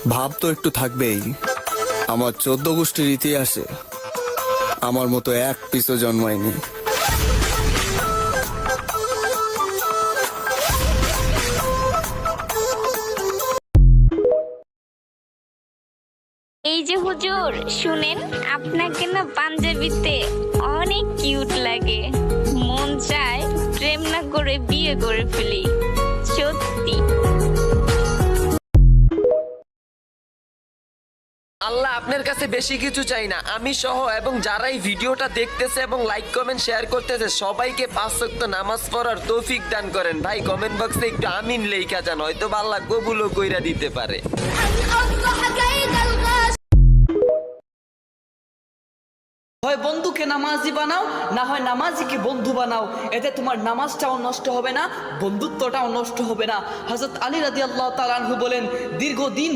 ভাব তো একটু থাকবেই। আমার 14 গোষ্ঠীর ইতিহাসে আমার মতো এক পিসও জন্মায়নি। এই যে হুজুর শুনেন, আপনাকে না পাঞ্জাবিতে অনেক কিউট লাগে। মন চায় প্রেম না করে বিয়ে করে ফেলি, সত্যি। আল্লাহ আপনার কাছে বেশি কিছু চাই না, আমি সহ এবং যারাই ভিডিওটা দেখতেছে এবং লাইক কমেন্ট শেয়ার করতেছে সবাইকে 5 ওয়াক্ত নামাজ পড়ার তৌফিক দান করেন। ভাই কমেন্ট বক্সে একটু আমিন লেখা যান, হয়তো আল্লাহ কবুলও কইরা দিতে পারে। হয় বন্ধুকে নামাজি বানাও, না হয় নামাজিকে বন্ধু বানাও। এতে তোমার নামাজটাও নষ্ট হবে না, বন্ধুত্বটাও নষ্ট হবে না। হযরত আলী রাদিয়াল্লাহু তাআলা আনহু বলেন, দীর্ঘদিন